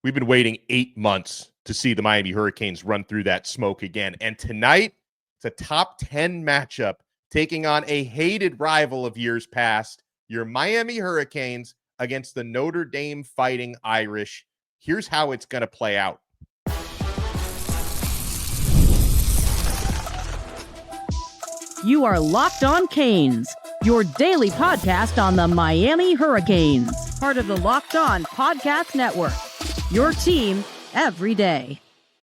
We've been waiting 8 months to see the Miami Hurricanes run through that smoke again. And tonight, it's a top 10 matchup taking on a hated rival of years past, your Miami Hurricanes against the Notre Dame Fighting Irish. Here's how it's going to play out. You are Locked On Canes, your daily podcast on the Miami Hurricanes, part of the Locked On Podcast Network, your team every day.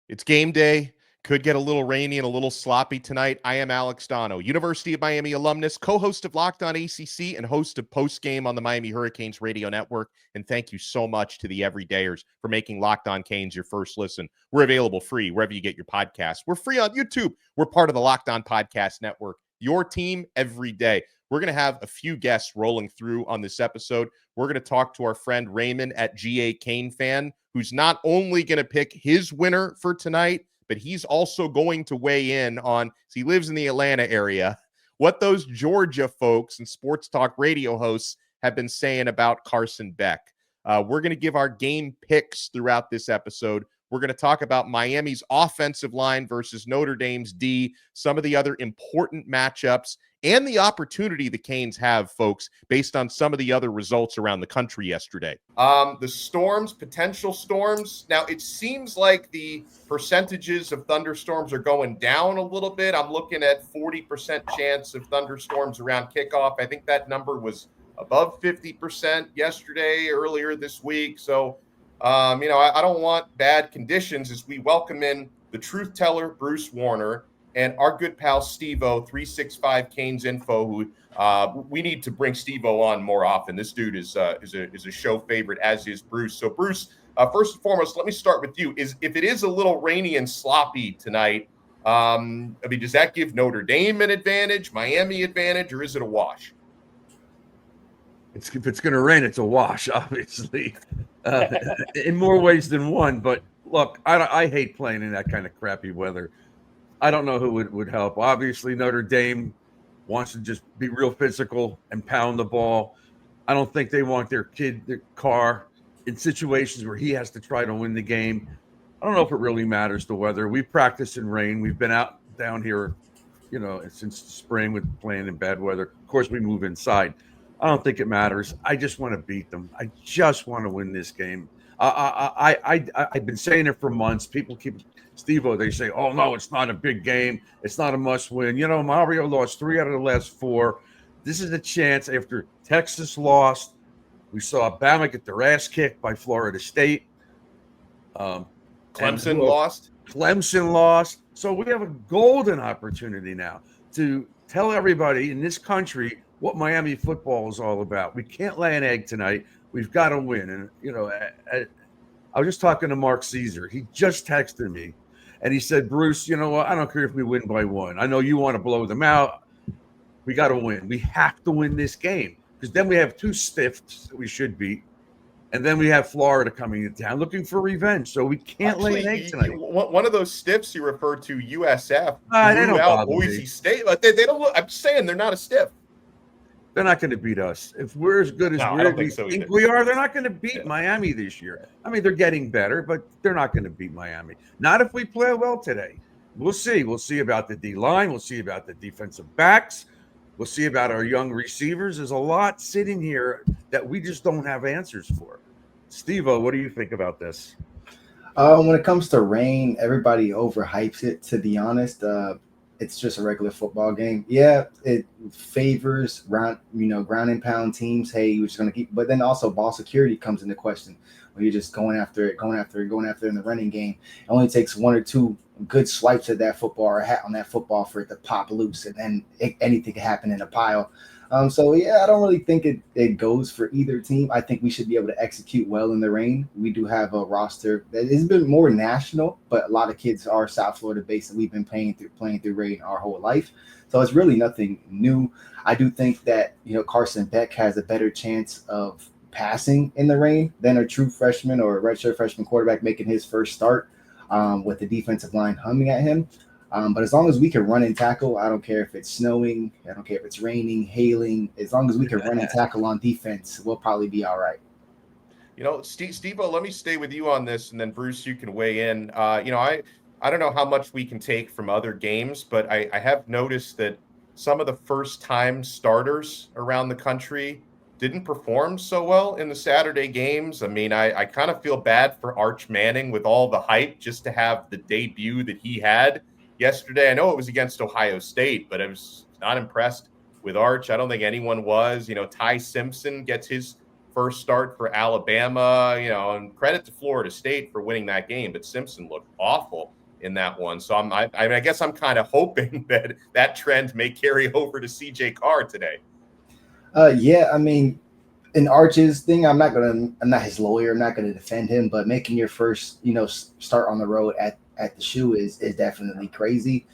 It's game day. Could get a little rainy and a little sloppy tonight. I am Alex Donno, University of Miami alumnus, co-host of Locked On ACC, and host of Postgame on the Miami Hurricanes radio network. And thank you so much to the everydayers for making Locked On Canes your first listen. We're available free wherever you get your podcasts. We're free on YouTube. We're part of the Locked On Podcast Network, your team every day. We're going to have a few guests rolling through on this episode. We're going to talk to our friend Raymond at GA Cane Fan, who's not only going to pick his winner for tonight, but he's also going to weigh in on, he lives in the Atlanta area, what those Georgia folks and sports talk radio hosts have been saying about Carson Beck. We're going to give our game picks throughout this episode. We're going to talk about Miami's offensive line versus Notre Dame's D, some of the other important matchups, and the opportunity the Canes have, folks, based on some of the other results around the country yesterday. The storms, potential storms. Now, it seems like the percentages of thunderstorms are going down a little bit. I'm looking at 40% chance of thunderstorms around kickoff. I think that number was above 50% yesterday, earlier this week. So, I don't want bad conditions as we welcome in the truth teller, Bruce Warner, and our good pal Stevo, 365 Canes Info, who we need to bring Stevo on more often. This dude is a show favorite, as is Bruce. So, Bruce, first and foremost, let me start with you. If it is a little rainy and sloppy tonight, does that give Notre Dame an advantage, Miami advantage, or is it a wash? If it's going to rain, it's a wash, obviously, in more ways than one. But look, I hate playing in that kind of crappy weather. I don't know who would help. Obviously, Notre Dame wants to just be real physical and pound the ball. I don't think they want their Carr, in situations where he has to try to win the game. I don't know if it really matters the weather. We've practiced in rain. We've been out down here, since the spring with playing in bad weather. Of course, we move inside. I don't think it matters. I just want to beat them. I just want to win this game. I've been saying it for months. People keep Stevo. They say, "Oh no, it's not a big game. It's not a must-win." Mario lost 3 out of the last 4. This is a chance. After Texas lost, we saw Bama get their ass kicked by Florida State. Clemson lost. Clemson lost. So we have a golden opportunity now to tell everybody in this country what Miami football is all about. We can't lay an egg tonight. We've got to win. And, I was just talking to Mark Caesar. He just texted me, and he said, Bruce, you know what? I don't care if we win by 1. I know you want to blow them out. We got to win. We have to win this game, because then we have 2 stiffs that we should beat, and then we have Florida coming into town looking for revenge. So we can't lay an egg tonight. One of those stiffs you referred to, USF, they don't out Boise State. They don't look. I'm saying they're not a stiff. They're not going to beat us. If we're as good as we think we are, they're not going to beat Miami this year. I mean, they're getting better, but they're not going to beat Miami. Not if we play well today. We'll see. We'll see about the D-line. We'll see about the defensive backs. We'll see about our young receivers. There's a lot sitting here that we just don't have answers for. Stevo, what do you think about this? When it comes to rain, everybody overhypes it, to be honest. It's just a regular football game. Yeah, it favors ground and pound teams. Hey, we're just going to keep, but then also ball security comes into question when you're just going after it in the running game. It only takes 1 or 2 good swipes at that football or a hat on that football for it to pop loose, and then anything can happen in a pile. I don't really think it goes for either team. I think we should be able to execute well in the rain. We do have a roster that has been more national, but a lot of kids are South Florida based, and we've been playing through rain our whole life. So it's really nothing new. I do think that Carson Beck has a better chance of passing in the rain than a true freshman or a redshirt freshman quarterback making his first start with the defensive line humming at him. But as long as we can run and tackle, I don't care if it's snowing, I don't care if it's raining, hailing. As long as we can run and tackle on defense, we'll probably be all right. Stevo, let me stay with you on this, and then Bruce, you can weigh in. I don't know how much we can take from other games, but I have noticed that some of the first-time starters around the country didn't perform so well in the Saturday games. I mean, I kind of feel bad for Arch Manning with all the hype just to have the debut that he had yesterday. I know it was against Ohio State, but I was not impressed with Arch. I don't think anyone was. Ty Simpson gets his first start for Alabama, and credit to Florida State for winning that game, but Simpson looked awful in that one. So I guess I'm kind of hoping that trend may carry over to CJ Carr today. Yeah, I mean, in Arch's thing, I'm not his lawyer. I'm not gonna defend him, but making your first, start on the road at the shoe is definitely crazy.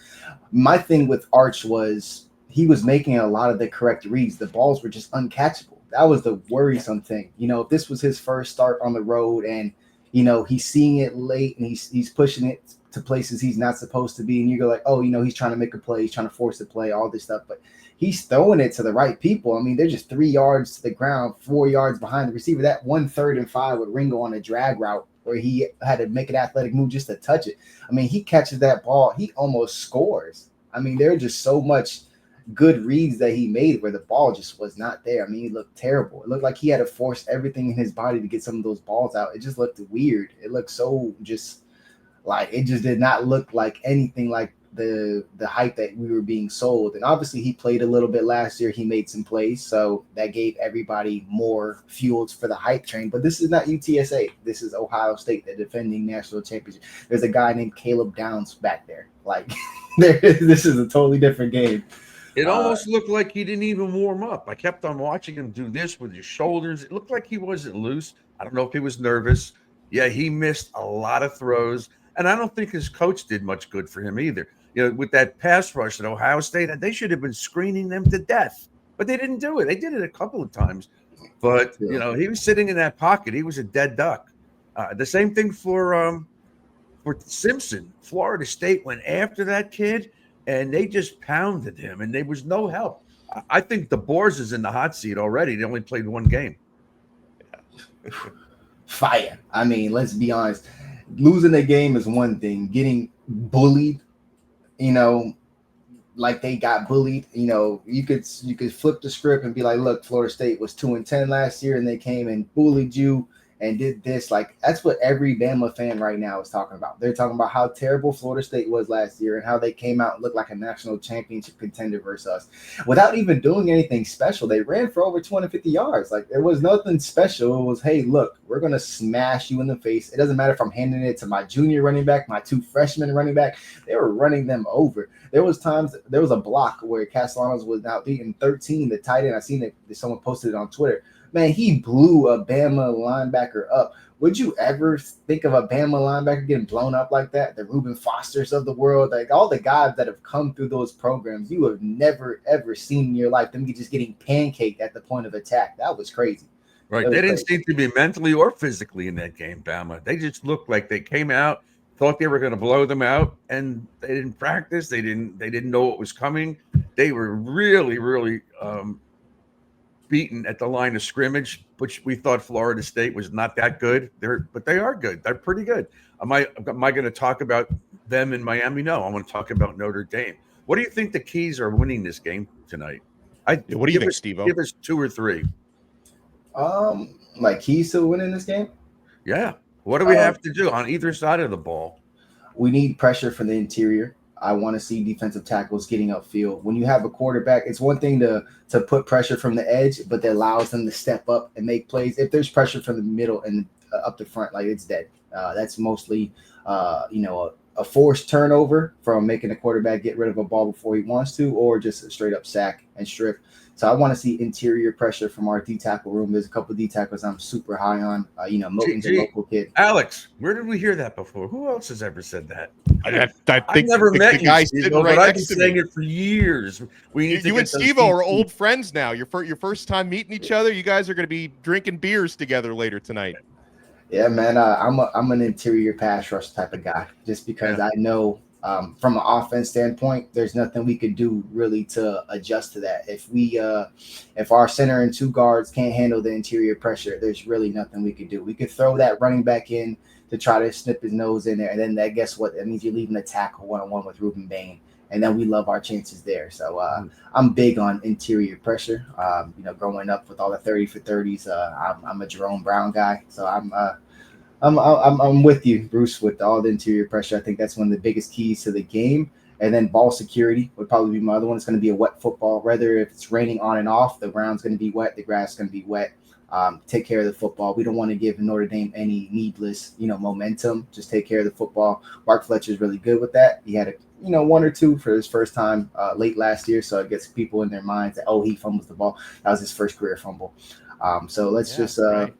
My thing with Arch was he was making a lot of the correct reads. The balls were just uncatchable. That was the worrisome thing. If this was his first start on the road and, he's seeing it late and he's pushing it to places he's not supposed to be. And you go like, oh, he's trying to make a play. He's trying to force a play, all this stuff. But he's throwing it to the right people. I mean, they're just 3 yards to the ground, 4 yards behind the receiver. That 1 3rd and 5 with Ringo on a drag route where he had to make an athletic move just to touch it. I mean, he catches that ball. He almost scores. I mean, there's just so much good reads that he made where the ball just was not there. I mean, he looked terrible. It looked like he had to force everything in his body to get some of those balls out. It just looked weird. It looked so just like it just did not look like anything like the hype that we were being sold. And obviously he played a little bit last year. He made some plays, so that gave everybody more fuels for the hype train. But this is not UTSA. This is Ohio State, the defending national championship. There's a guy named Caleb Downs back there. Like this is a totally different game. It almost looked like he didn't even warm up. I kept on watching him do this with his shoulders. It looked like he wasn't loose. I don't know if he was nervous. Yeah, he missed a lot of throws. And I don't think his coach did much good for him either. With that pass rush at Ohio State, they should have been screening them to death. But they didn't do it. They did it a couple of times. But, he was sitting in that pocket. He was a dead duck. The same thing for Simpson. Florida State went after that kid, and they just pounded him, and there was no help. I think the Boars is in the hot seat already. They only played one game. Fire. I mean, let's be honest. Losing a game is one thing. Getting bullied, like they got bullied, you could flip the script and be like, look, Florida State was 2-10 last year, and they came and bullied you and did this. Like, that's what every Bama fan right now is talking about. They're talking about how terrible Florida State was last year and how they came out and looked like a national championship contender versus us. Without even doing anything special, they ran for over 250 yards. Like, there was nothing special. It was, hey, look, we're going to smash you in the face. It doesn't matter if I'm handing it to my junior running back, my 2 freshman running back. They were running them over. There was a block where Castellanos was now beating 13, the tight end. I seen it. Someone posted it on Twitter. Man, he blew a Bama linebacker up. Would you ever think of a Bama linebacker getting blown up like that? The Ruben Fosters of the world, like all the guys that have come through those programs, you have never, ever seen in your life them just getting pancaked at the point of attack. That was crazy. Right. They didn't seem to be mentally or physically in that game, Bama. They just looked like they came out, thought they were going to blow them out, and they didn't practice. They didn't know what was coming. They were really, really beaten at the line of scrimmage, which we thought Florida State was not that good. But they are good. They're pretty good. Am I going to talk about them in Miami? No, I want to talk about Notre Dame. What do you think the keys are winning this game tonight? What do you think, Stevo? Give us 2 or 3. Like keys to winning this game? Yeah. What do we have to do on either side of the ball? We need pressure from the interior. I want to see defensive tackles getting upfield. When you have a quarterback, it's one thing to put pressure from the edge, but that allows them to step up and make plays. If there's pressure from the middle and up the front, like it's dead. That's mostly, a forced turnover from making the quarterback get rid of a ball before he wants to, or just a straight up sack and strip. So I want to see interior pressure from our D-tackle room. There's a couple of D-tackles I'm super high on. Milton's a local kid. Alex, where did we hear that before? Who else has ever said that? I never met the guy you, sitting Stevo, right but I've been next to saying me. it for years. You and Stevo are old friends now. Your first time meeting each other. You guys are going to be drinking beers together later tonight. Yeah, man. I'm an interior pass rush type of guy, just because I know From an offense standpoint, there's nothing we could do really to adjust to that. If our center and 2 guards can't handle the interior pressure, there's really nothing we could do. We could throw that running back in to try to snip his nose in there, and then that, guess what? That means you're leaving a tackle one-on-one with Rueben Bain, and then we love our chances there. So I'm big on interior pressure. Growing up with all the 30 for 30s, I'm a Jerome Brown guy, so I'm with you, Bruce, with all the interior pressure. I think that's one of the biggest keys to the game. And then ball security would probably be my other one. It's going to be a wet football. Whether if it's raining on and off, the ground's going to be wet, the grass is going to be wet. Take care of the football. We don't want to give Notre Dame any needless, momentum. Just take care of the football. Mark Fletcher's really good with that. He had 1 or 2 for his first time late last year, so it gets people in their minds that he fumbles the ball. That was his first career fumble. So let's right.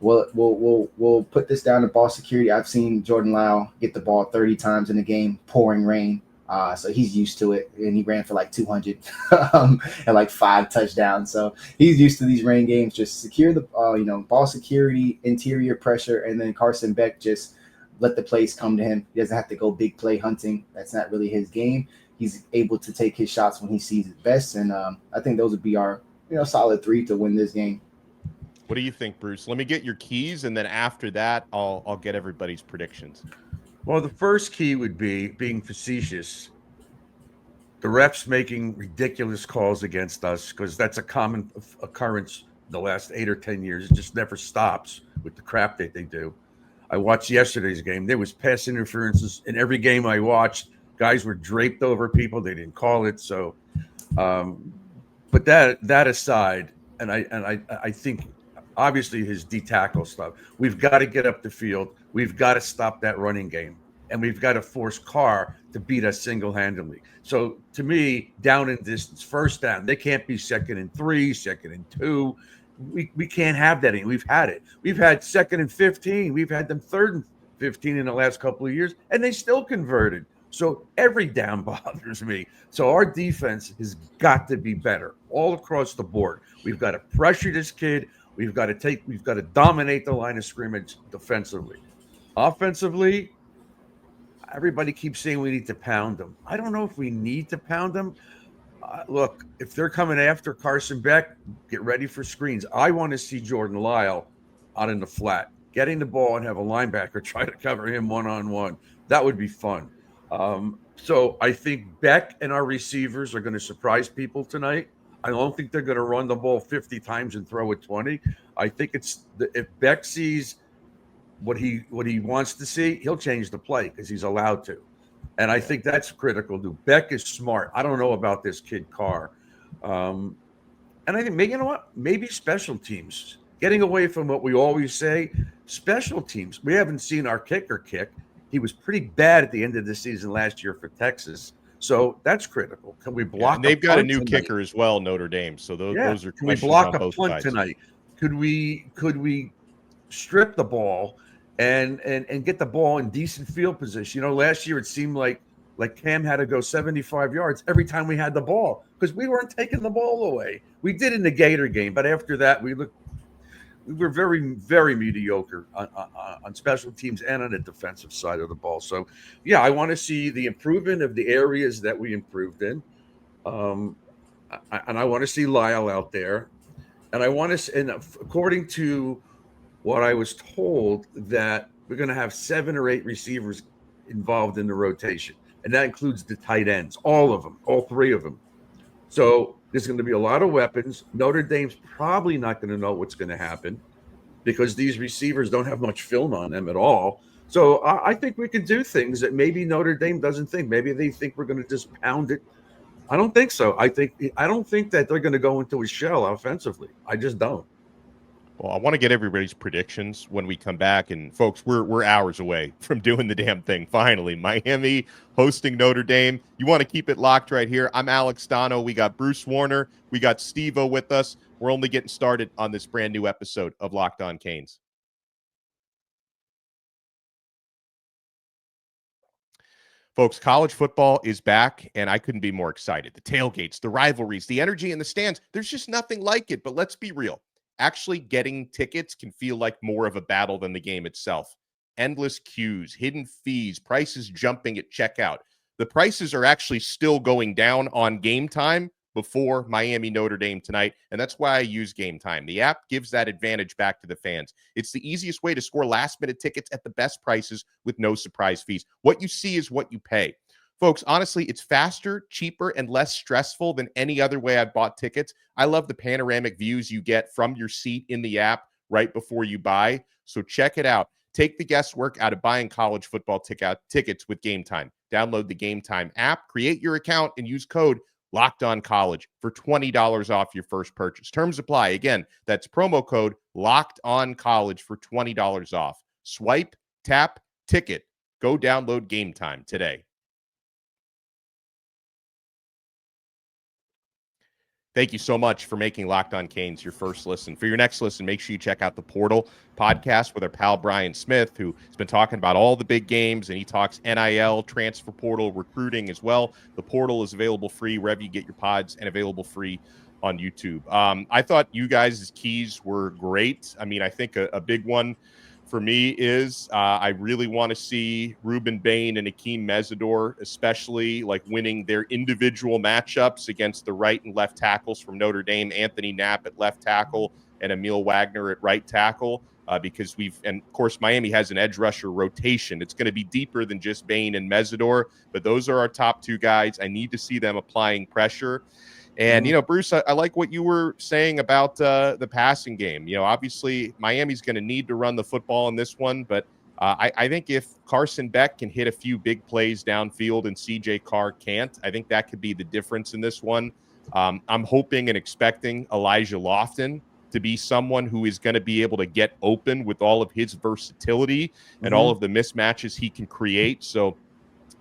We'll put this down to ball security. I've seen Jordan Lyle get the ball 30 times in a game, pouring rain. So he's used to it, and he ran for like 200 and like 5 touchdowns. So he's used to these rain games. Just secure the ball security, interior pressure, and then Carson Beck just let the plays come to him. He doesn't have to go big play hunting. That's not really his game. He's able to take his shots when he sees it best, and I think those would be our solid 3 to win this game. What do you think, Bruce? Let me get your keys, and then after that, I'll get everybody's predictions. Well, the first key would be being facetious. The refs making ridiculous calls against us, because that's a common occurrence the last 8 or 10 years. It just never stops with the crap that they do. I watched yesterday's game. There was pass interferences in every game I watched. Guys were draped over people. They didn't call it. So, but that aside, and I think obviously his D-tackle stuff, we've got to get up the field. We've got to stop that running game, and we've got to force Carr to beat us single-handedly. So to me, down and distance, first down, they can't be 2nd and 3, 2nd and 2. We can't have that anymore. We've had it. We've had 2nd and 15. We've had them 3rd and 15 in the last couple of years, and they still converted. So every down bothers me. So our defense has got to be better all across the board. We've got to pressure this kid. We've got to dominate the line of scrimmage defensively. Offensively, everybody keeps saying we need to pound them. I don't know if we need to pound them. Look, if they're coming after Carson Beck, get ready for screens. I want to see Jordan Lyle out in the flat, getting the ball and have a linebacker try to cover him one-on-one. That would be fun. So I think Beck and our receivers are going to surprise people tonight. I don't think they're going to run the ball 50 times and throw it 20. I think if Beck sees what he wants to see, he'll change the play because he's allowed to. And I think that's critical too. Beck is smart. I don't know about this kid Carr. And I think maybe special teams, getting away from what we always say, special teams. We haven't seen our kicker kick. He was pretty bad at the end of the season last year for Texas. So that's critical. Can we block? And they've got a new kicker as well, Notre Dame. So those are can we block a punt tonight? Could we strip the ball and get the ball in decent field position? Last year it seemed like Cam had to go 75 yards every time we had the ball because we weren't taking the ball away. We did in the Gator game, but after that we were very, very mediocre on special teams and on the defensive side of the ball. So, yeah, I want to see the improvement of the areas that we improved in. And I want to see Lyle out there. And according to what I was told, that we're going to have 7 or 8 receivers involved in the rotation. And that includes the tight ends, all of them, all 3 of them. So there's going to be a lot of weapons. Notre Dame's probably not going to know what's going to happen because these receivers don't have much film on them at all. So I think we can do things that maybe Notre Dame doesn't think. Maybe they think we're going to just pound it. I don't think so. I don't think that they're going to go into a shell offensively. I just don't. Well, I want to get everybody's predictions when we come back. And folks, we're hours away from doing the damn thing. Finally, Miami hosting Notre Dame. You want to keep it locked right here. I'm Alex Donno. We got Bruce Warner. We got Stevo with us. We're only getting started on this brand new episode of Locked On Canes. Folks, college football is back, and I couldn't be more excited. The tailgates, the rivalries, the energy in the stands, there's just nothing like it. But let's be real. Actually getting tickets can feel like more of a battle than the game itself. Endless queues, hidden fees, prices jumping at checkout. The prices are actually still going down on Game Time before Miami Notre Dame tonight, and that's why I use Game Time. The app gives that advantage back to the fans. It's the easiest way to score last-minute tickets at the best prices with no surprise fees. What you see is what you pay. Folks, honestly, it's faster, cheaper, and less stressful than any other way I've bought tickets. I love the panoramic views you get from your seat in the app right before you buy, so check it out. Take the guesswork out of buying college football tickets with Game Time. Download the Game Time app, create your account, and use code Locked On College for $20 off your first purchase. Terms apply. Again, that's promo code Locked On College for $20 off. Swipe, tap, ticket. Go download Game Time today. Thank you so much for making Locked On Canes your first listen. For your next listen, make sure you check out the Portal podcast with our pal Brian Smith, who has been talking about all the big games, and he talks NIL, transfer portal, recruiting as well. The Portal is available free wherever you get your pods and available free on YouTube. I thought you guys' keys were great. I mean, I think a big one for me is I really want to see Rueben, Bain, and Akheem Mesidor, especially like winning their individual matchups against the right and left tackles from Notre Dame, Anthonie Knapp at left tackle and Aamil Wagner at right tackle, because and of course, Miami has an edge rusher rotation. It's going to be deeper than just Bain and Mesidor, but those are our top two guys. I need to see them applying pressure. And, Bruce, I like what you were saying about the passing game. Obviously, Miami's going to need to run the football in this one, but I think if Carson Beck can hit a few big plays downfield and CJ Carr can't, I think that could be the difference in this one. I'm hoping and expecting Elijah Lofton to be someone who is going to be able to get open with all of his versatility and all of the mismatches he can create. So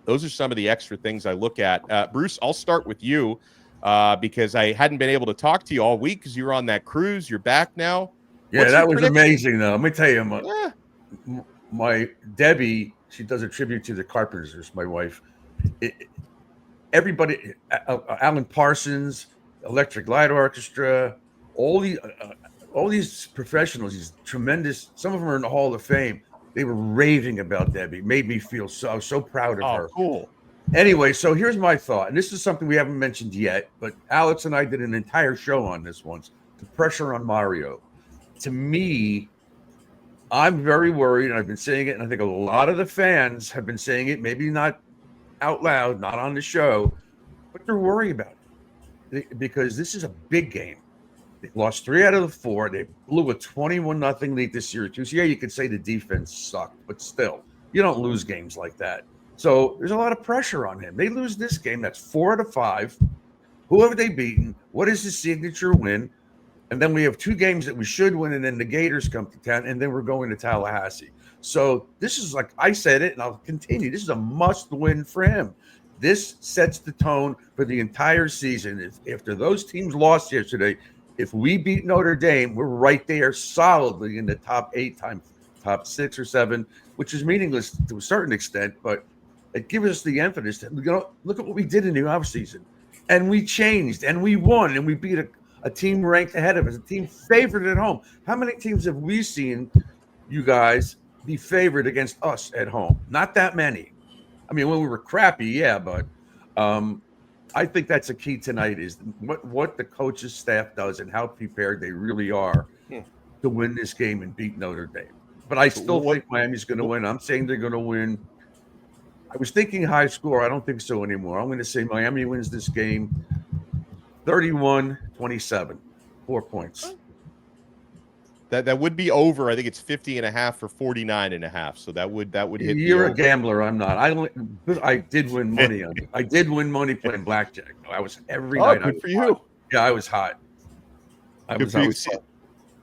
those are some of the extra things I look at. Bruce, I'll start with you. Because I hadn't been able to talk to you all week because you were on that cruise. You're back now. Yeah, that was amazing, though. Let me tell you, my Debbie, she does a tribute to the Carpenters, my wife. Everybody, Alan Parsons, Electric Light Orchestra, all these professionals, these tremendous. Some of them are in the Hall of Fame. They were raving about Debbie. Made me feel so proud of her. Cool. Anyway, so here's my thought, and this is something we haven't mentioned yet, but Alex and I did an entire show on this once, the pressure on Mario. To me, I'm very worried, and I've been saying it, and I think a lot of the fans have been saying it, maybe not out loud, not on the show, but they're worried about it because this is a big game. They lost 3 out of the 4. They blew a 21-0 lead this year, too. So, yeah, you could say the defense sucked, but still, you don't lose games like that. So there's a lot of pressure on him. They lose this game. That's 4 out of 5. Who have they beaten? What is his signature win? And then we have 2 games that we should win, and then the Gators come to town, and then we're going to Tallahassee. So this is, like I said it, and I'll continue. This is a must-win for him. This sets the tone for the entire season. After those teams lost yesterday, if we beat Notre Dame, we're right there solidly in the top 8, top 6 or 7, which is meaningless to a certain extent, but it gives us the emphasis that look at what we did in the offseason. And we changed, and we won, and we beat a team ranked ahead of us, a team favored at home. How many teams have we seen, you guys, be favored against us at home? Not that many. I mean, when we were crappy, yeah, but I think that's a key tonight is what the coaches' staff does and how prepared they really are to win this game and beat Notre Dame. But I still think Miami's going to win. I'm saying they're going to win. I was thinking high score. I don't think so anymore. I'm going to say Miami wins this game 31-27, 4 points. That would be over. I think it's 50.5 or 49.5. So that would hit. You're a gambler. I'm not. I did win money on it. I did win money playing blackjack. I was every night. Good for you. Yeah, I was hot. I was hot.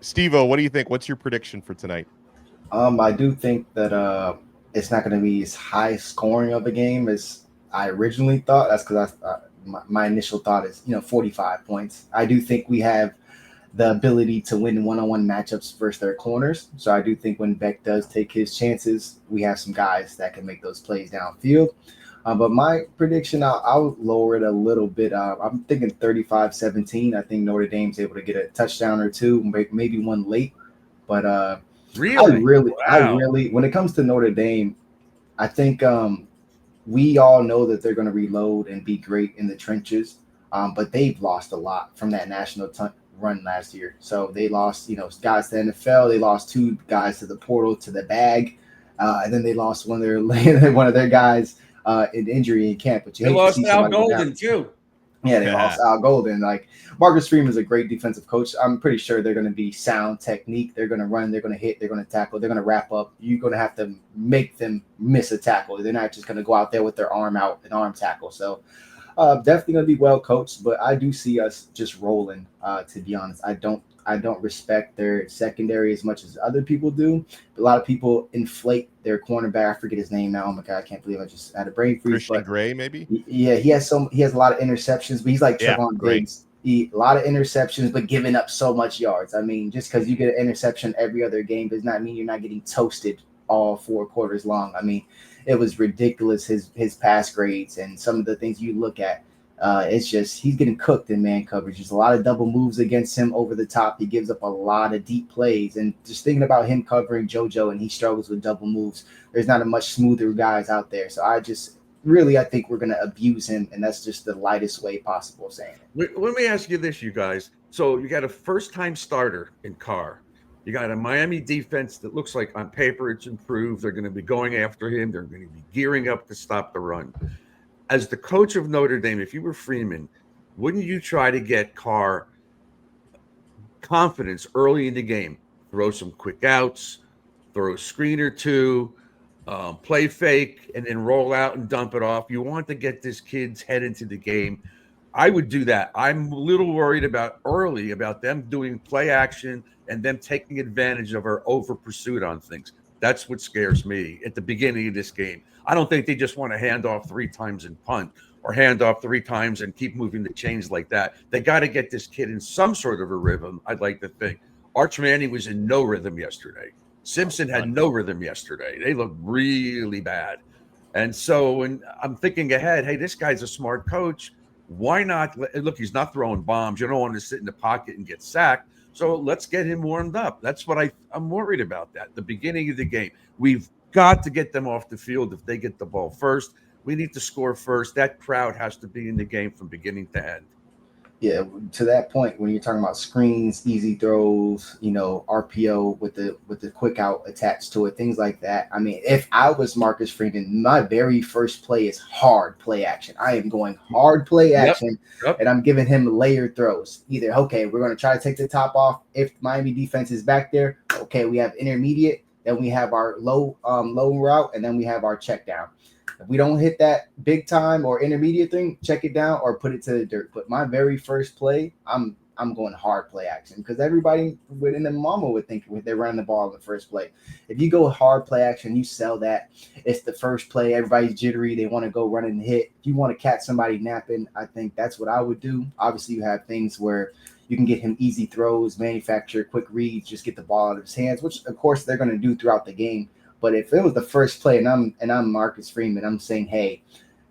Stevo, what do you think? What's your prediction for tonight? I do think that it's not going to be as high scoring of a game as I originally thought. That's because my initial thought is 45 points. I do think we have the ability to win one-on-one matchups versus their corners. So I do think when Beck does take his chances, we have some guys that can make those plays downfield. But my prediction, I'll lower it a little bit. I'm thinking 35-17. I think Notre Dame's able to get a touchdown or two, maybe one late. But really, I really, when it comes to Notre Dame, I think we all know that they're going to reload and be great in the trenches, but they've lost a lot from that national run last year. So they lost, guys to the NFL. They lost 2 guys to the portal, to the bag, and then they lost one of their guys in injury in camp. But you They hate to lost see Al somebody go down. Golden too. Yeah, they lost Al Golden. Like, Marcus Freeman's a great defensive coach. I'm pretty sure they're going to be sound technique. They're going to run. They're going to hit. They're going to tackle. They're going to wrap up. You're going to have to make them miss a tackle. They're not just going to go out there with their arm out and arm tackle. So definitely going to be well coached. But I do see us just rolling. To be honest, I don't respect their secondary as much as other people do. A lot of people inflate their cornerback. I forget his name now. Oh my God, I can't believe I just had a brain freeze. Christian Gray, maybe. Yeah, he has a lot of interceptions, but he's like Trevon Diggs. A lot of interceptions, but giving up so much yards. I mean, just because you get an interception every other game does not mean you're not getting toasted all 4 quarters long. I mean, it was ridiculous, his pass grades and some of the things you look at. It's just he's getting cooked in man coverage. There's a lot of double moves against him over the top. He gives up a lot of deep plays. And just thinking about him covering JoJo and he struggles with double moves, there's not a much smoother guys out there. So I think we're going to abuse him, and that's just the lightest way possible of saying it. Let me ask you this, you guys. So you got a first-time starter in Carr. You got a Miami defense that looks like on paper it's improved. They're going to be going after him. They're going to be gearing up to stop the run. As the coach of Notre Dame, if you were Freeman, wouldn't you try to get Carr confidence early in the game? Throw some quick outs, throw a screen or 2, play fake, and then roll out and dump it off. You want to get this kid's head into the game. I would do that. I'm a little worried about them doing play action and them taking advantage of our over pursuit on things. That's what scares me at the beginning of this game. I don't think they just want to hand off 3 times and punt, or hand off 3 times and keep moving the chains like that. They got to get this kid in some sort of a rhythm, I'd like to think. Arch Manning was in no rhythm yesterday. Simpson had no rhythm yesterday. They looked really bad. And so when I'm thinking ahead, hey, this guy's a smart coach. Why not? Look, he's not throwing bombs. You don't want to sit in the pocket and get sacked. So let's get him warmed up. That's what I'm worried about, that the beginning of the game. We've got to get them off the field if they get the ball first. We need to score first. That crowd has to be in the game from beginning to end. Yeah, to that point, when you're talking about screens, easy throws, RPO with the quick out attached to it, things like that. I mean, if I was Marcus Freeman, my very first play is hard play action. I am going hard play action, and I'm giving him layered throws. Either, okay, we're going to try to take the top off. If Miami defense is back there, okay, we have intermediate, then we have our low route, and then we have our check down. If we don't hit that big time or intermediate thing, check it down or put it to the dirt. But my very first play, I'm going hard play action, because everybody within the mama would think they're running the ball in the first play. If you go hard play action, you sell that. It's the first play. Everybody's jittery. They want to go run and hit. If you want to catch somebody napping, I think that's what I would do. Obviously, you have things where you can get him easy throws, manufacture quick reads, just get the ball out of his hands, which of course they're going to do throughout the game. But if it was the first play and I'm Marcus Freeman, I'm saying, hey,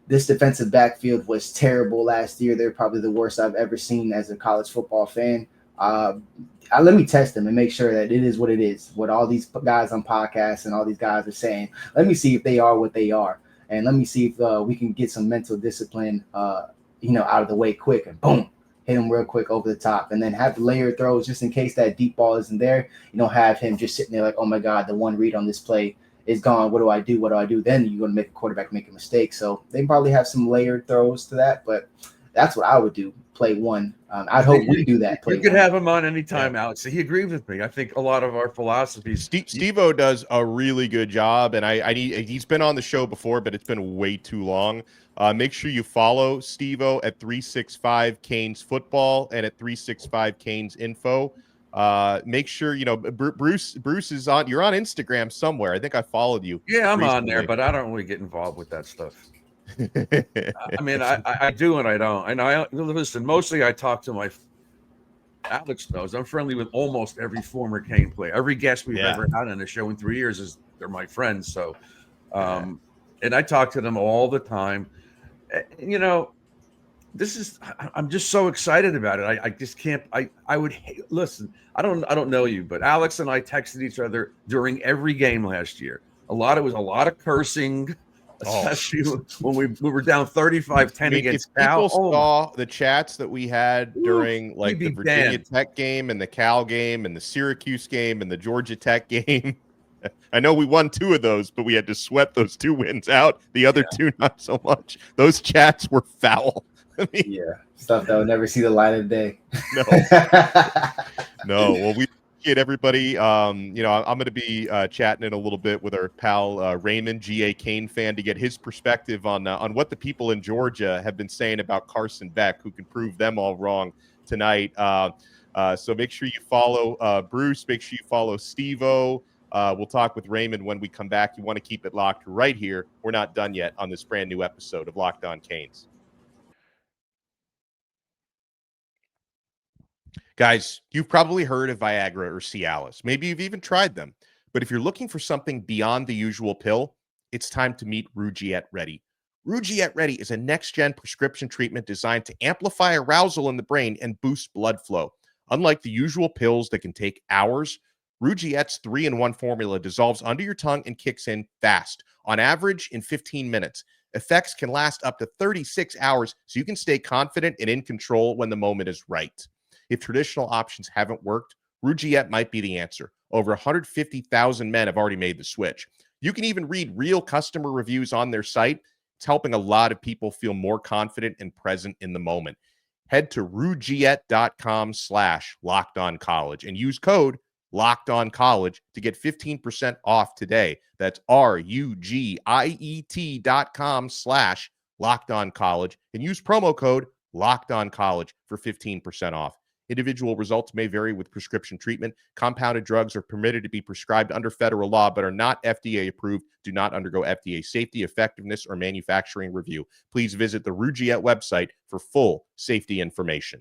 this defensive backfield was terrible last year. They're probably the worst I've ever seen as a college football fan. Let me test them and make sure that it is what it is. What all these guys on podcasts and all these guys are saying. Let me see if they are what they are, and let me see if we can get some mental discipline, out of the way quick, and boom, hit him real quick over the top, and then have the layered throws just in case that deep ball isn't there. You don't have him just sitting there like, oh my God, the one read on this play is gone. What do I do? What do I do? Then you're going to make a quarterback make a mistake. So they probably have some layered throws to that, but that's what I would do. Play one. I'd hope we do that. You could have him on anytime, Alex. He agrees with me. I think a lot of our philosophies. Stevo does a really good job, and he's been on the show before, but it's been way too long. Make sure you follow Stevo at 365 Canes Football and at 365 Canes Info. Make sure Bruce is on. You're on Instagram somewhere. I think I followed you. Yeah, I'm on there, but I don't really get involved with that stuff. I mean, I do and I don't. And listen. Mostly, I talk to my. Alex knows I'm friendly with almost every former Cane player. Every guest we've ever had on the show in 3 years they're my friends. So, and I talk to them all the time. I'm just so excited about it. I just can't. I would listen. I don't know you, but Alex and I texted each other during every game last year. It was a lot of cursing. Oh. especially when we were down 35-10 I mean, against if people Cal. Oh, saw the chats that we had during like we'd the be Virginia banned. Tech game and the Cal game and the Syracuse game and the Georgia Tech game, I know we won 2 of those, but we had to sweat those 2 wins out. The other 2, not so much. Those chats were foul. I mean, Yeah, stuff that will never see the light of day. no. No. Well, we appreciate everybody. You know, I'm going to be chatting in a little bit with our pal Raymond, GA Kane fan, to get his perspective on what the people in Georgia have been saying about Carson Beck, who can prove them all wrong tonight. So make sure you follow Bruce. Make sure you follow Stevo. We'll talk with Raymond when we come back. You want to keep it locked right here. We're not done yet on this brand new episode of Locked On Canes. Guys, you've probably heard of Viagra or Cialis. Maybe you've even tried them. But if you're looking for something beyond the usual pill, it's time to meet Rugiet Ready. Rugiet Ready is a next-gen prescription treatment designed to amplify arousal in the brain and boost blood flow. Unlike the usual pills that can take hours, Rugiet's 3-in-1 formula dissolves under your tongue and kicks in fast, on average in 15 minutes. Effects can last up to 36 hours, so you can stay confident and in control when the moment is right. If traditional options haven't worked, Rugiet might be the answer. Over 150,000 men have already made the switch. You can even read real customer reviews on their site. It's helping a lot of people feel more confident and present in the moment. Head to rugiet.com/lockedoncollege and use code LOCKEDONCollege to get 15% off today. That's rugiet.com/lockedoncollege and use promo code LOCKEDONCollege for 15% off. Individual results may vary with prescription treatment. Compounded drugs are permitted to be prescribed under federal law but are not FDA approved, do not undergo FDA safety, effectiveness, or manufacturing review. Please visit the Rugiet website for full safety information.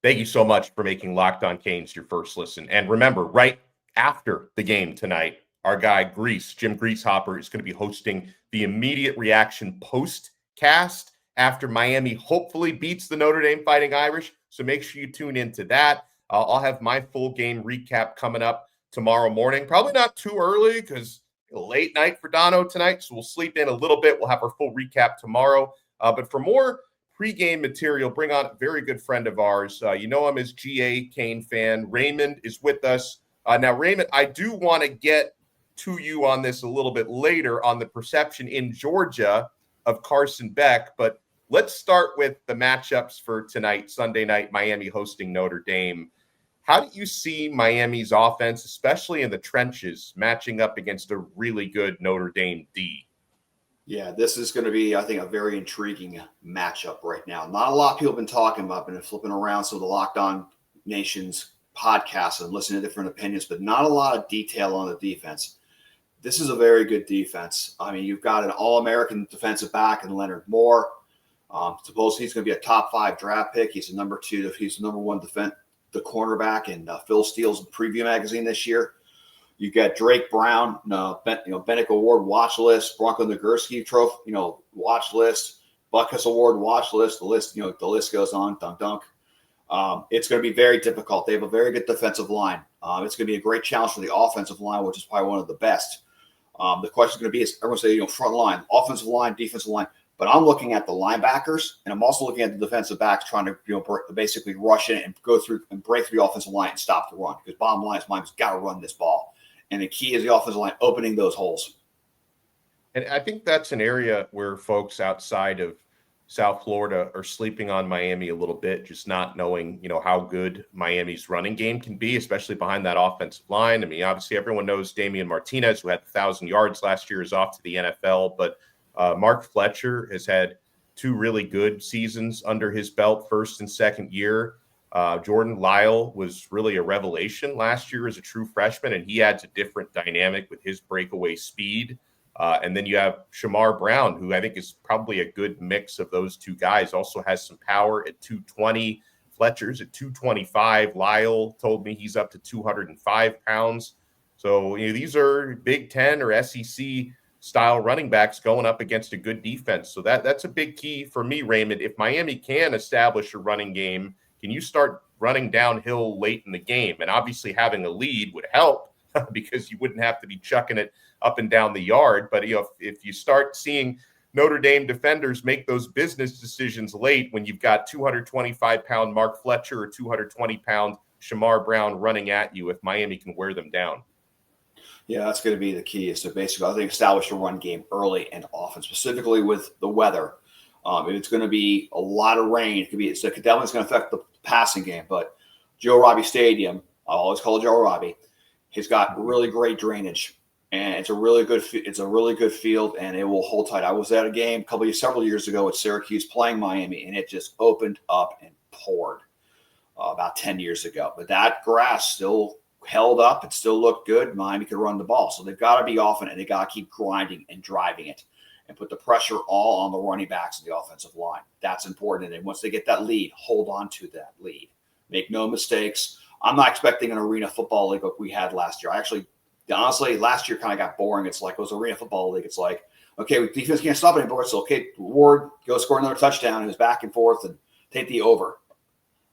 Thank you so much for making Locked On Canes your first listen. And remember, right after the game tonight, our guy Jim Greasehopper, is going to be hosting the immediate reaction post-cast after Miami hopefully beats the Notre Dame Fighting Irish. So make sure you tune into that. I'll have my full game recap coming up tomorrow morning. Probably not too early because late night for Donno tonight. So we'll sleep in a little bit. We'll have our full recap tomorrow. But for more pregame material, bring on a very good friend of ours. You know him as GA Kane fan. Raymond is with us. Now, Raymond, I do want to get to you on this a little bit later on the perception in Georgia of Carson Beck, but let's start with the matchups for tonight, Sunday night, Miami hosting Notre Dame. How do you see Miami's offense, especially in the trenches, matching up against a really good Notre Dame D? Yeah, this is going to be, I think, a very intriguing matchup right now. Not a lot of people have been talking about, been flipping around some of the Locked On Nation's podcasts and listening to different opinions, but not a lot of detail on the defense. This is a very good defense. I mean, you've got an All-American defensive back in Leonard Moore. Suppose he's going to be a top 5 draft pick. He's the number 2. He's the number 1 the cornerback in Phil Steele's preview magazine this year. You got Drake Brown, Bennick Award watch list, Bronco Nagurski trophy, watch list, Butkus Award watch list. The list goes on. Dunk. It's going to be very difficult. They have a very good defensive line. It's going to be a great challenge for the offensive line, which is probably one of the best. The question is going to be: is everyone say front line, offensive line, defensive line? But I'm looking at the linebackers, and I'm also looking at the defensive backs trying to basically rush in and go through and break through the offensive line and stop the run. Because bottom line is Miami's got to run this ball, and the key is the offensive line opening those holes. And I think that's an area where folks outside of South Florida are sleeping on Miami a little bit, just not knowing, how good Miami's running game can be, especially behind that offensive line. I mean, obviously everyone knows Damian Martinez, who had 1,000 yards last year, is off to the NFL, but Mark Fletcher has had 2 really good seasons under his belt, first and second year. Jordan Lyle was really a revelation last year as a true freshman, and he adds a different dynamic with his breakaway speed. And then you have Shamar Brown, who I think is probably a good mix of those 2 guys, also has some power at 220. Fletcher's at 225. Lyle told me he's up to 205 pounds. So these are Big Ten or SEC style running backs going up against a good defense. So that's a big key for me, Raymond. If Miami can establish a running game, can you start running downhill late in the game? And obviously having a lead would help, because you wouldn't have to be chucking it up and down the yard. But if you start seeing Notre Dame defenders make those business decisions late when you've got 225-pound Mark Fletcher or 220-pound Shamar Brown running at you, if Miami can wear them down. Yeah, that's going to be the key, is to basically, I think, establish a run game early and often, specifically with the weather. If it's going to be a lot of rain, it definitely going to affect the passing game. But Joe Robbie Stadium, I always call it Joe Robbie, he's got really great drainage, and it's a really good field, and it will hold tight. I was at a game several years ago at Syracuse playing Miami, and it just opened up and poured about 10 years ago. But that grass still held up. It still looked good. Miami could run the ball. So they've got to be often, and they got to keep grinding and driving it and put the pressure all on the running backs and the offensive line. That's important. And once they get that lead, hold on to that lead. Make no mistakes. I'm not expecting an arena football league like we had last year. Honestly, last year kind of got boring. It's like, it was arena football league. It's like, okay, defense can't stop anymore. So, okay, Ward, go score another touchdown. And it was back and forth and take the over.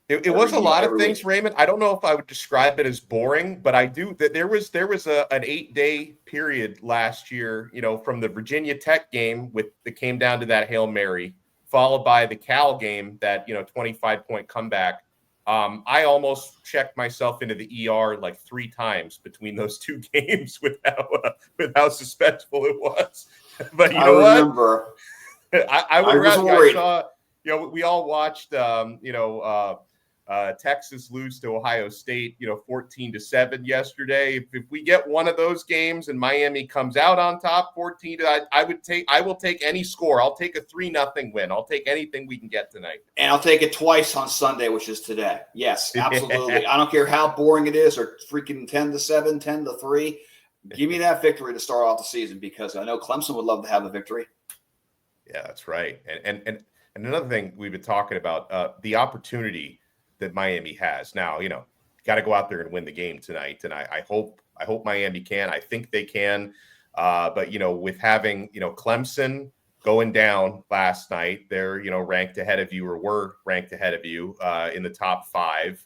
It was a lot of things, Raymond. I don't know if I would describe it as boring, but I do. That there was an 8-day period last year, from the Virginia Tech game that came down to that Hail Mary, followed by the Cal game, that 25-point comeback. I almost checked myself into the ER like 3 times between those 2 games with how suspenseful it was. But I remember. I would rather. I saw. We all watched. Texas lose to Ohio State, 14-7 yesterday. If we get one of those games and Miami comes out on top 14, I will take any score. I'll take a 3-0 win. I'll take anything we can get tonight. And I'll take it twice on Sunday, which is today. Yes, absolutely. I don't care how boring it is, or freaking 10-7, 10-3. Give me that victory to start off the season, because I know Clemson would love to have a victory. Yeah, that's right. And another thing we've been talking about, the opportunity that Miami has now. Got to go out there and win the game tonight, and I hope Miami can. I think they can, but with having Clemson going down last night, they're ranked ahead of you, or were ranked ahead of you in the top 5.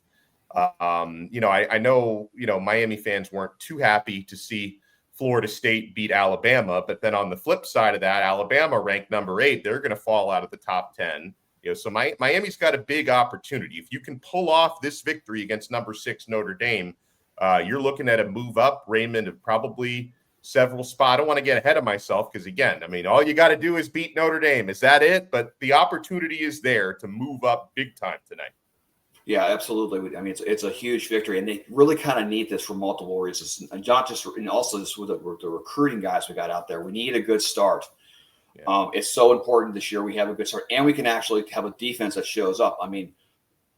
I know Miami fans weren't too happy to see Florida State beat Alabama, but then on the flip side of that, Alabama ranked number 8. They're going to fall out of the top 10. So Miami's got a big opportunity. If you can pull off this victory against number 6 Notre Dame, you're looking at a move up, Raymond, of probably several spots. I don't want to get ahead of myself, because, again, all you got to do is beat Notre Dame. Is that it? But the opportunity is there to move up big time tonight. Yeah, absolutely. It's a huge victory, and they really kind of need this for multiple reasons. And not just, and also just with the recruiting guys we got out there. We need a good start. Yeah. It's so important this year we have a good start, and we can actually have a defense that shows up. When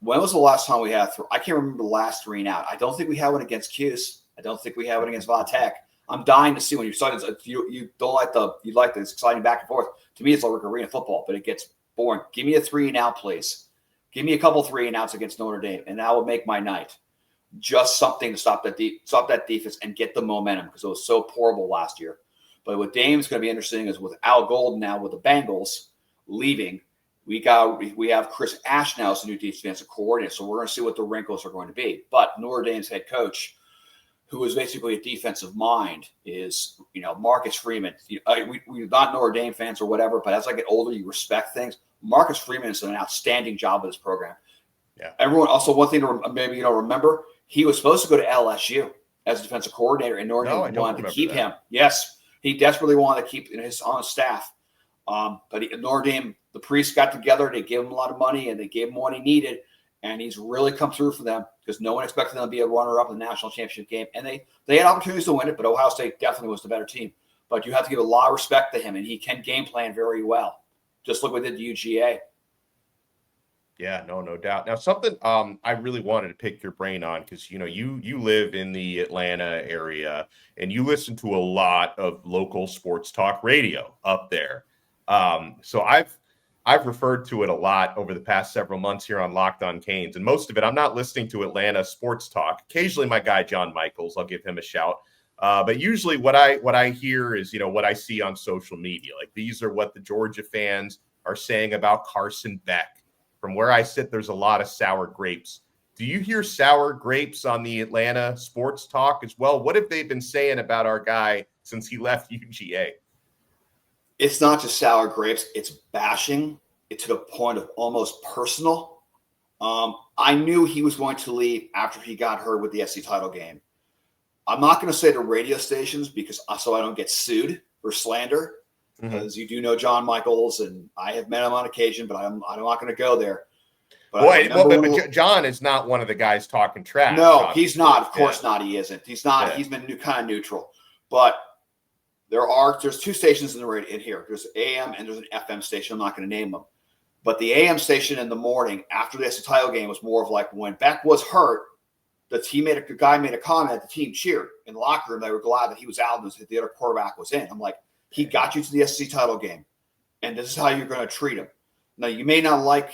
was the last time we had I can't remember the last 3 and out. I don't think we have one against Cuse. I don't think we have one against Vaunted. I'm dying to see when you start. You don't like you like this exciting back and forth. To me, it's like arena football, but it gets boring. Give me a 3 and out, please. Give me a couple 3 and outs against Notre Dame, and that would make my night. Just something to stop that defense and get the momentum, because it was so horrible last year. But what Dame's going to be interesting is, with Al Golden now with the Bengals leaving, we have Chris Ash now as the new defensive coordinator. So we're going to see what the wrinkles are going to be. But Notre Dame's head coach, who is basically a defensive mind, is Marcus Freeman. We're not Notre Dame fans or whatever, but as I get older, you respect things. Marcus Freeman has done an outstanding job with this program. Yeah. Everyone also, one thing to maybe remember, he was supposed to go to LSU as defensive coordinator, and Notre Dame wanted to keep him. Yes. He desperately wanted to keep his on staff. But Notre Dame, the priests got together, they gave him a lot of money, and they gave him what he needed. And he's really come through for them, because no one expected them to be a runner-up in the national championship game. And they had opportunities to win it, but Ohio State definitely was the better team. But you have to give a lot of respect to him, and he can game plan very well. Just look what they did to UGA. Yeah, no doubt. Now, something I really wanted to pick your brain on, because you live in the Atlanta area and you listen to a lot of local sports talk radio up there. So I've referred to it a lot over the past several months here on Locked On Canes, and most of it I'm not listening to Atlanta sports talk. Occasionally, my guy John Michaels, I'll give him a shout. But usually, what I hear is what I see on social media. Like, these are what the Georgia fans are saying about Carson Beck. From where I sit, there's a lot of sour grapes Do you hear sour grapes on the Atlanta sports talk as well? What have they been saying about our guy since he left UGA? It's not just sour grapes. It's bashing. It's to the point of almost personal. I knew he was going to leave after he got hurt with the SC title game. I'm not going to say the radio stations because so I don't get sued for slander, because you do know John Michaels, and I have met him on occasion, but I'm not going to go there. But but John is not one of the guys talking trash. No, obviously. He's not. Of course not. He isn't. He's not. Yeah. He's been kind of neutral. But there's two stations in the radio in here. There's AM and there's an FM station. I'm not going to name them. But the AM station in the morning after the SC title game was more of like when Beck was hurt, the guy made a comment, the team cheered in the locker room. They were glad that he was out and the other quarterback was in. I'm like, he got you to the SC title game, and this is how you're going to treat him. Now, you may not like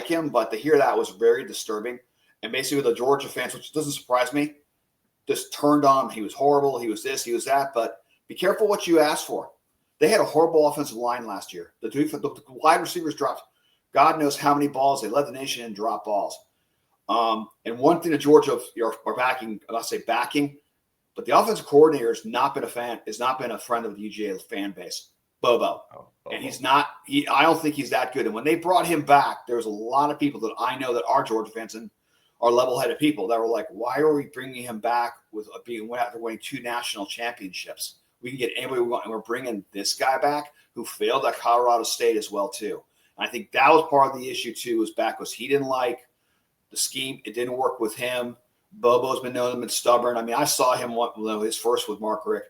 him, but to hear that was very disturbing. And basically the Georgia fans, which doesn't surprise me, just turned on him. He was horrible. He was this, he was that. But be careful what you ask for. They had a horrible offensive line last year. The wide receivers dropped God knows how many balls. They led the nation in drop balls. And one thing that Georgia are backing, I'll say backing, but the offensive coordinator has not been a friend of the UGA fan base. Bobo. And I don't think he's that good. And when they brought him back, there was a lot of people that I know that are Georgia fans and are level-headed people that were like, why are we bringing him back after winning 2 national championships? We can get anybody we want, and we're bringing this guy back who failed at Colorado State as well, too. And I think that was part of the issue, too, was he didn't like the scheme. It didn't work with him. Bobo's been known to be stubborn. I mean, I saw him his first with Mark Richt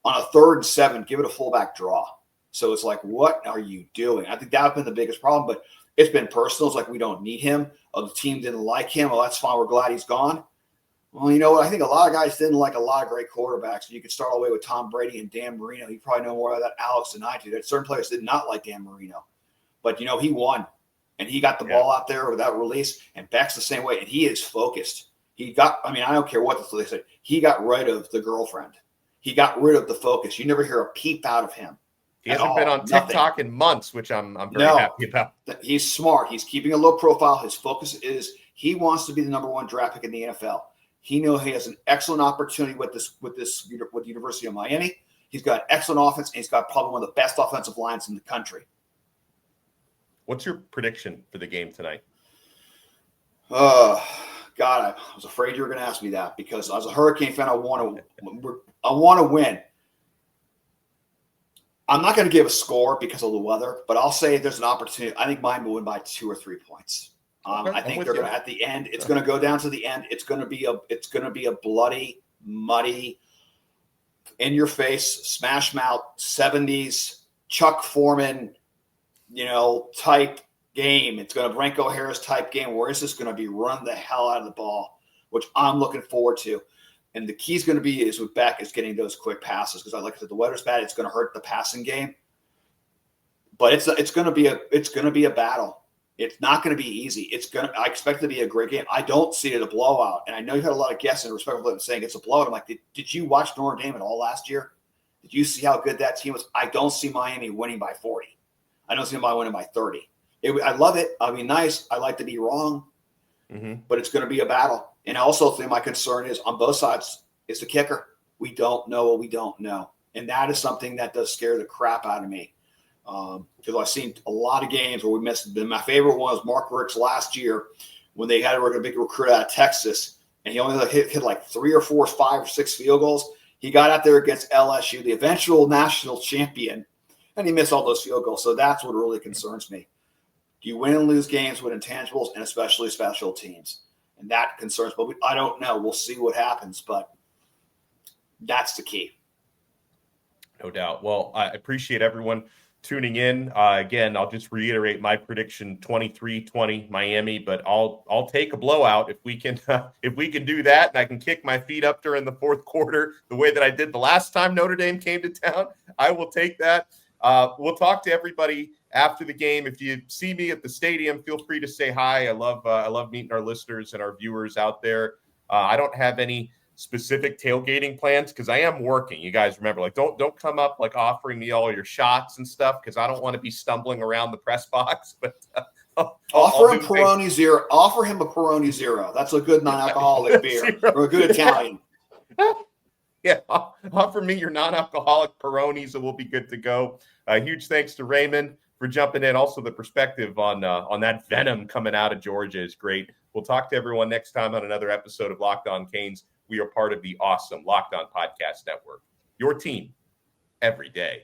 on a 3rd and 7, give it a fullback draw. So it's like, what are you doing? I think that would have been the biggest problem, but it's been personal. It's like, we don't need him. Oh, the team didn't like him. Well, that's fine. We're glad he's gone. Well, you know what? I think a lot of guys didn't like a lot of great quarterbacks. You could start all the way with Tom Brady and Dan Marino. You probably know more about that, Alex, than I do. That certain players did not like Dan Marino. But, he won. And he got the ball out there without release. And Beck's the same way. And he is focused. I don't care what they say. He got rid of the girlfriend. He got rid of the focus. You never hear a peep out of him. He hasn't been on TikTok in months, which I'm very happy about. He's smart. He's keeping a low profile. His focus is he wants to be the number 1 draft pick in the NFL. He knows he has an excellent opportunity with the University of Miami. He's got an excellent offense, and he's got probably one of the best offensive lines in the country. What's your prediction for the game tonight? God, I was afraid you were going to ask me that, because as a Hurricane fan, I want to win. I'm not going to give a score because of the weather, but I'll say there's an opportunity. I think mine will win by 2 or 3 points. I think they're going to, at the end, it's going to go down to the end. It's going to be a bloody, muddy, in your face, smash mouth, 70s Chuck Foreman, type game. It's going to Branko Harris type game. Where is this going to be? Run the hell out of the ball, which I'm looking forward to. And the key is going to be with Beck is getting those quick passes, because like I said, the weather's bad. It's going to hurt the passing game, but it's going to be a battle. It's not going to be easy. I expect it to be a great game. I don't see it as a blowout. And I know you had a lot of guests and respectful saying it's a blowout. I'm like, did you watch Notre Dame at all last year? Did you see how good that team was? I don't see Miami winning by 40. I don't see Miami winning by 30. I love it. I mean, nice. I like to be wrong, but it's going to be a battle. And I also think my concern is on both sides is the kicker. We don't know what we don't know. And that is something that does scare the crap out of me. Because I've seen a lot of games where we missed. My favorite one was Mark Richt's last year when they had a big recruit out of Texas, and he only hit like 3 or 4, 5 or 6 field goals. He got out there against LSU, the eventual national champion, and he missed all those field goals. So that's what really concerns me. You win and lose games with intangibles, and especially special teams. And that concerns me. But I don't know. We'll see what happens, but that's the key. No doubt. Well, I appreciate everyone tuning in. Again, I'll just reiterate my prediction: 23-20 Miami, but I'll take a blowout if we can do that, and I can kick my feet up during the 4th quarter the way that I did the last time Notre Dame came to town. I will take that. We'll talk to everybody after the game. If you see me at the stadium, feel free to say hi. I love meeting our listeners and our viewers out there. I don't have any specific tailgating plans because I am working. You guys remember, like, don't come up like offering me all your shots and stuff, because I don't want to be stumbling around the press box. But Offer him Peroni Zero. Offer him a Peroni Zero. That's a good non-alcoholic beer or a good Italian. Yeah, offer me your non-alcoholic Peronis and we'll be good to go. Huge thanks to Raymond for jumping in. Also, the perspective on that venom coming out of Georgia is great. We'll talk to everyone next time on another episode of Locked On Canes. We are part of the awesome Locked On Podcast Network. Your team every day.